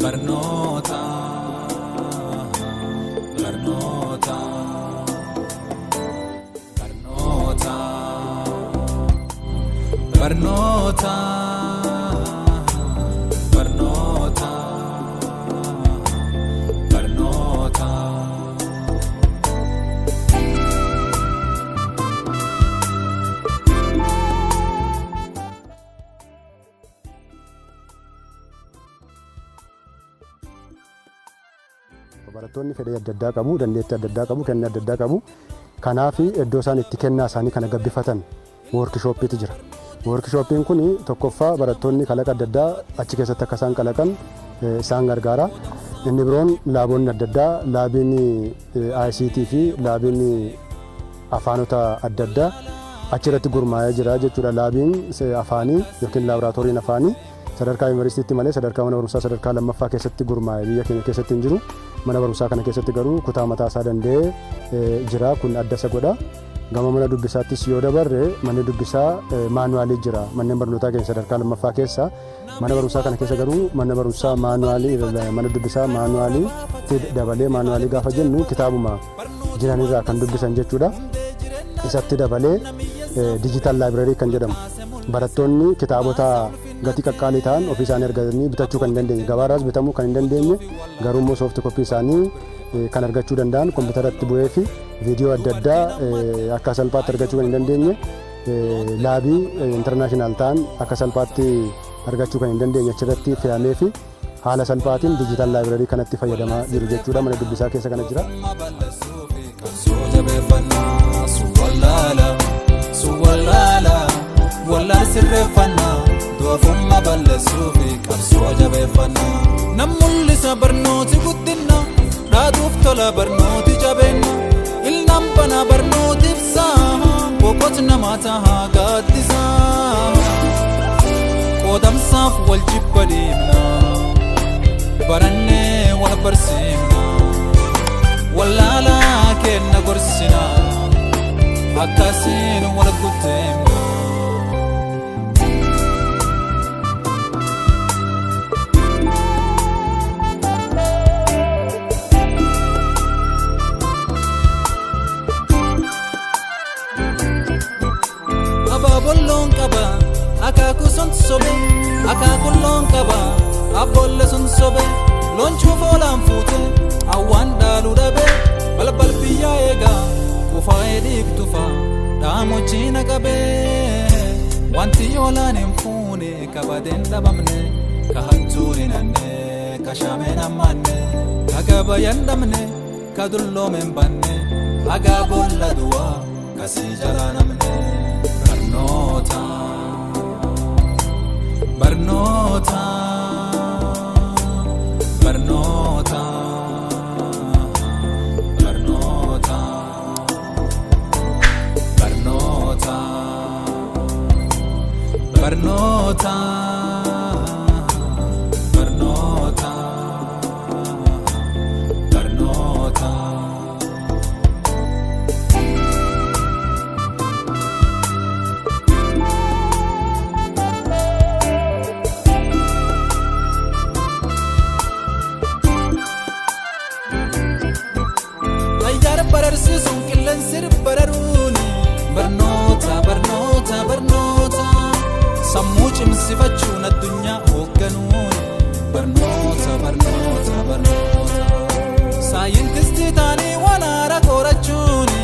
Barnoota, barnoota, barnoota, barnoota, barnoota, barnoota. Barattoonni fedhii adda addaa qabu, dandeettii adda addaa qabu, kennaa adda addaa qabu. Kanaaf iddoo isaan itti kennaa isaanii kana gabbifatan woorkishooppiitu jira. Woorkishooppiin kun tokkoffaa barattoonni kalaqa adda addaa achi keessatti akka isaan kalaqan isaan gargaara. Inni biroon laaboonni adda addaa, laabiin ICT fi laabiin afaanota adda addaa achirratti gurmaa'ee jira jechuudha. Laabiin afaanii yookiin laaboraatooriin afaanii sadarkaa yuunivarsiitiitti malee sadarkaa mana barumsaa sadarkaa lammaffaa keessatti gurmaa'ee biyya keenya keessatti hin jiru. Mana barumsaa kana keessatti garuu kutaa mataa isaa danda'ee jira. Kun adda isa godha. Gama mana dubbisaattis yoo dabarre manni dubbisaa maanuwaalii jira. Manneen barnootaa keenya sadarkaa lammaffaa keessa mana barumsaa kana keessa garuu mana barumsaa maanuwaalii mana dubbisaa maanuwaalii dabalee maanuwaalii gaafa jennu kitaabuma jiranirraa kan dubbisan jechuudha. Isatti dabalee dijital laabireerii kan jedhamu barattoonni kitaabota gatii qaqqaalii ta'an ofii isaanii argatanii bitachuu kan hin dandeenye, gabaarraas bitamuu kan hin dandeenye garuu immoo soofti koppii isaanii kan argachuu danda'an kompiitaratti bu'ee fi viidiyoo adda addaa akka salphaatti argachuu kan hin dandeenye laabii intarnaashinaal ta'an akka salphaatti argachuu kan hin dandeenye achirratti fe'amee fi haala salphaatiin dijital laabireerii kanatti fayyadamaa jiru jechuudha. Mana dubbisaa keessa kana jira. Wallaan sirreeffannaa doofummaa balleessuu fi qabsoo jabeeffannaa. Nam mul'isa barnooti guddinna dhaaduuf tola barnooti jabeenna. Ilnaan banaa barnootiif sa'a boqotu namaa tahaa gaaddisaa. Qoodamsaaf wal jibba deemna barannee wal barsiifna. Wallaalaa kenna gorsina akkasiin wal gutteemna. Abaabolloon qaba akaakuu sun sobe, akaakulloon qaba abbolle sun sobe. Loonchuuf oolaan fuute awwaan dhaaluu dhabe balbal biyyaa eegaa kufaa'ee dhiigtufa dhaamochiina qabee. Wanti yoolaan hin fuune kabadeen dhabamne ka hattuun hin hanne ka shaameen hammanne ka gabayaan dhabne ka dulloomeen banne hagaa boolla duwwaa kasii jalaa namne. Barnoota, barnoota, barnoota, barnoota, barnoota, barnoota, barnoota, barnoota. Bararsiisuun qilleensi bararuuni barnoota, barnoota, barnoota. Sammuu cimsifachuun addunyaa hoogganuuni barnoota, barnoota, barnoota. Saayintistii taanii waan haaraa qorachuuni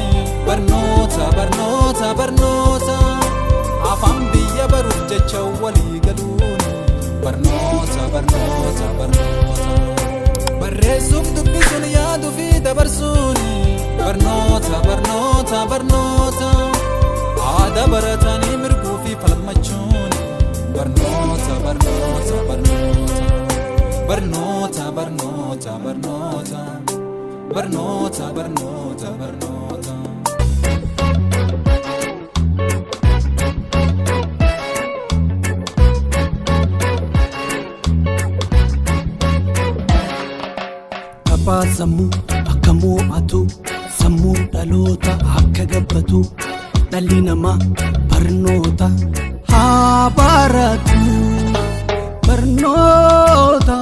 barnoota, barnoota, barnoota. Afaan biyya baruuf jecha walii galuuni barnoota, barnoota, barnoota. Barreessuuf dubbisuun yaaduu fi dabarsuuni. Barnoota, barnoota, barnoota. Aadaa baratanii mirguu fi falmachuun barnoota, barnoota, barnoota. Barnoota, barnoota, barnoota. Barnoota, barnoota, barnoota. Abbaa sammuu akka mo'atu sammuu dhaloota akka gabbatu dhalli namaa barnoota haa baratu barnoota.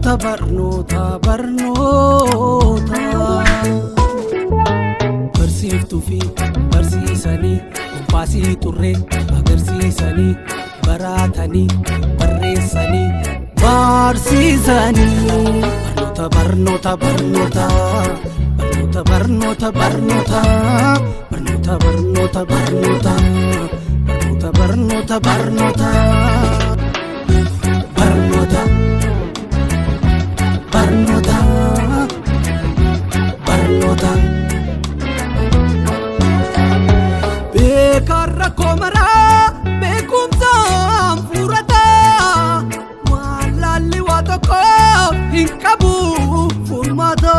barnoota barnoota barnoota barsiiftuu fi barsiisanii baasii turree agarsiisanii baratanii barreessanii barsiisanii barnoota barnoota barnoota barnoota barnoota barnoota barnoota barnoota barnoota barnoota barnoota barnoota barnoota barnoota beekarra komaraa beekumsaan furataa walaalli waa tokko hin qabu furmaata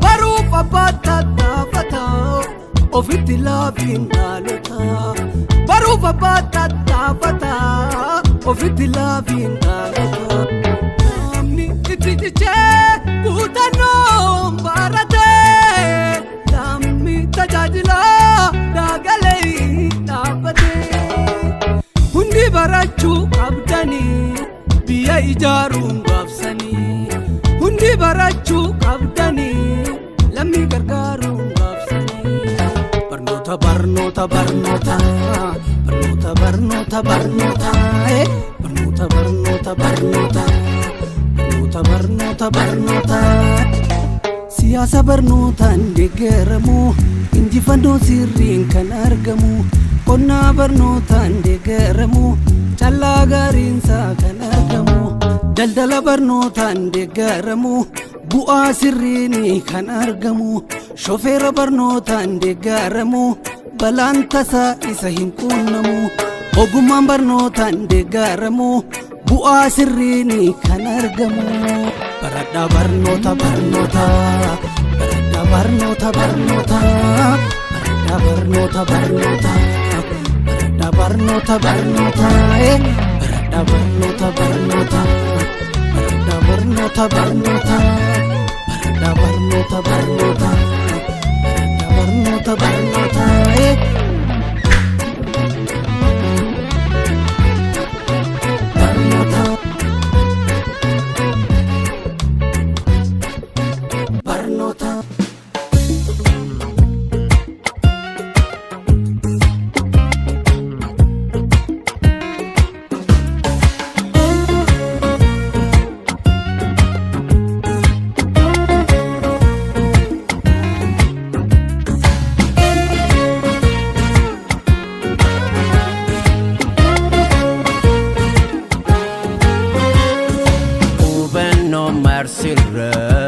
baruuf abbaata taafata ofitti laafiin dhaalota baruuf abbaata taafata ofitti laafiin dhaalota namni itti cichee kutannoon baratee namni tajaajila daagalee dhaabbatee hundi barachuu qabdanii biyya ijaaruun gaafsanii hundi barachuu qabdanii lammii gargaaruun gaafsanii barnoota barnoota barnoota barnoota barnoota barnoota barnoota barnoota barnoota barnoota barnoota barnoota siyaasa barnootaan deeggaramu injifannoo sirriin kan argamu qonnaa barnootaan deeggaramu callaa gaariinsaa kan argamu daldala barnootaan deeggaramu bu'aa sirriin kan argamu shofeera barnootaan deeggaramu balaan tasaa isa hin quunnamu ogummaan barnootaan deeggaramu bu'aa sirriin kan argamu baradhaa barnoota barnoota baradhaa barnoota barnoota baradhaa barnoota barnoota baradhaa barnoota barnoota baradhaa barnoota barnoota baradhaa barnoota barnoota baradhaa barnoota barnoota baradhaa barnoota barnoota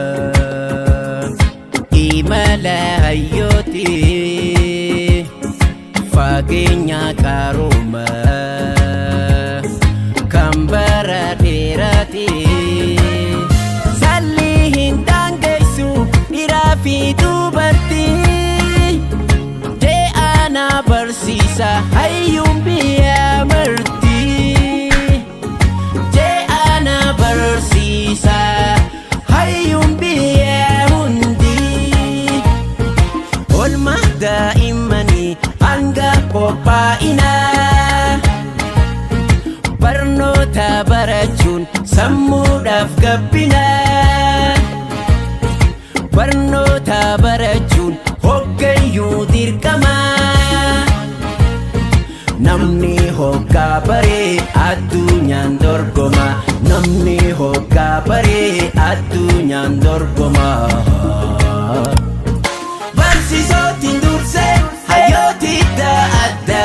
sirran imala hayyooti fageenya qarooma kan bara dheeraati salli hin daangessu dhiiraa fi dubartii jee ana barsiisa hayyuun biyya martii jee ana barsiisa hayyuun biyya hundi olma daa'imanii hanga qophaa'ina barnoota barachuun sammuudhaaf gabbina barnoota barachuun hoggayyuu dirqama namni hoggaa baree addunyaan dorgoma namni hoggaa baree addunyaan dorgoma barsiisootiin dursee hayyooti adda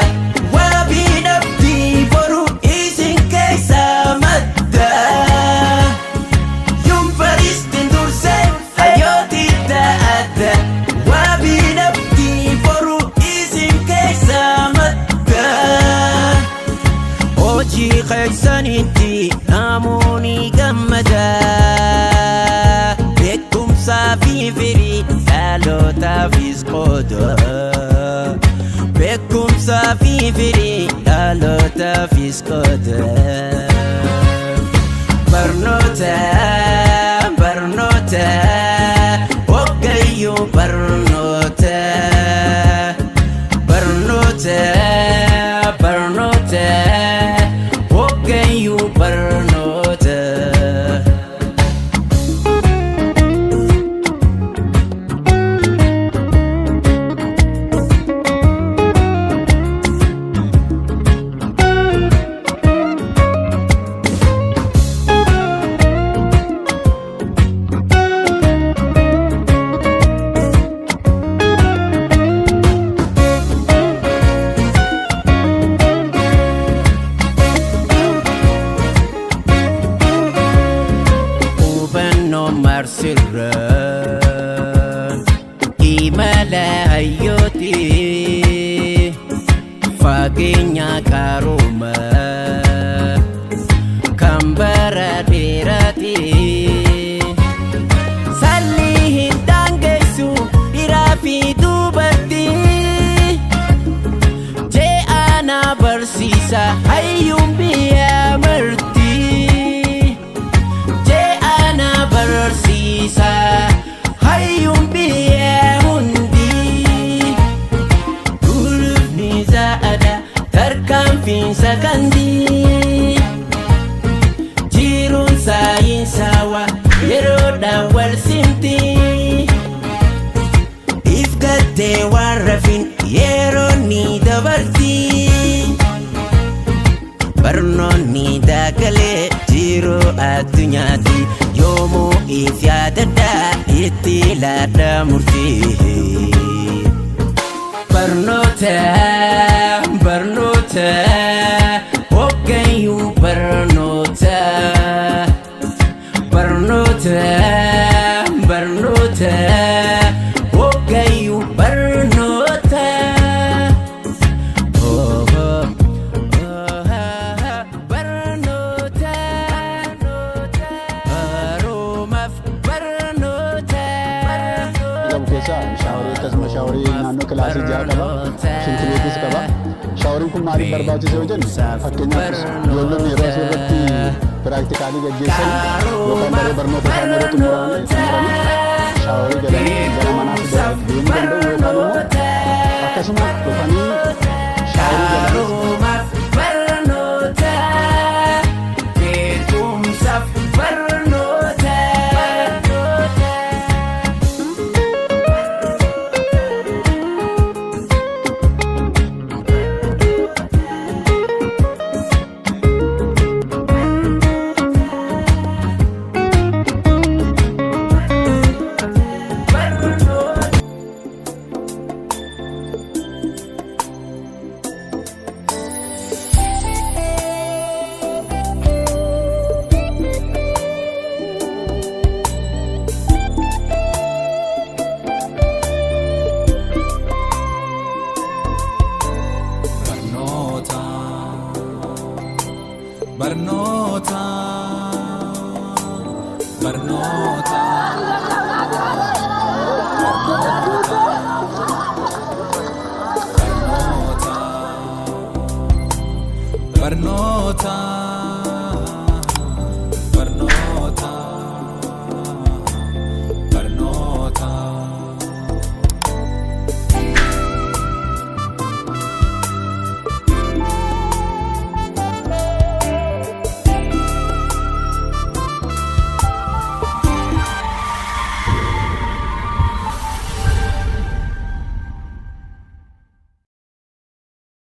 waabii dhabdii boru isin keessaa madda yuunivarsiitiin dursee hayyooti adda waabii dhabdii boru isin keessaa madda hojii keessanitti namoonni gammada beekumsaa fi firii dhalootaafis qooda beekumsaa fi firii dhalootaafis qooda barnoota barnoota hoggayyuu barnoota barnoota barnoota hoggayyuu barnoota faarsirra imala hayyooti fageenya qarooma kan bara dheeraati salli hin daangessu dhiiraa fi dubartii je'ana barsiisa hayyuun biyya martii je'ana barsiisa hayyuun biyya hundi gulufni zaada tarkaanfiinsa gandii jiruun saayinsawa yeroodhaan wal simti ifgattee waan rafin yeroonni dabartii barnoonni daagalee jiruu addunyaati yoomuu if yaadadhaa itti laadha murtii barnoota barnoota hoggayyuu barnoota barnoota barnoota hoggayyuu barnoota barnoota baroomaaf barnoota Qabu keessa shaaworii akkasuma shaaworii naannoo kilaasii ja'a qaba. Shintileetis qaba. Shaaworiin kun maaliif barbaachisa yoo jennu fakkeenyaaf ijoollonni yeroo asirratti piraaktikaalii gaggeessan yookaan daree barnoota isaanii yeroo xumuranii shaaworii galanii gara manaatti deemuu danda'u yookaan immoo akkasuma dhufanii shaaworii galanii barnoota barnoota barnoota barnoota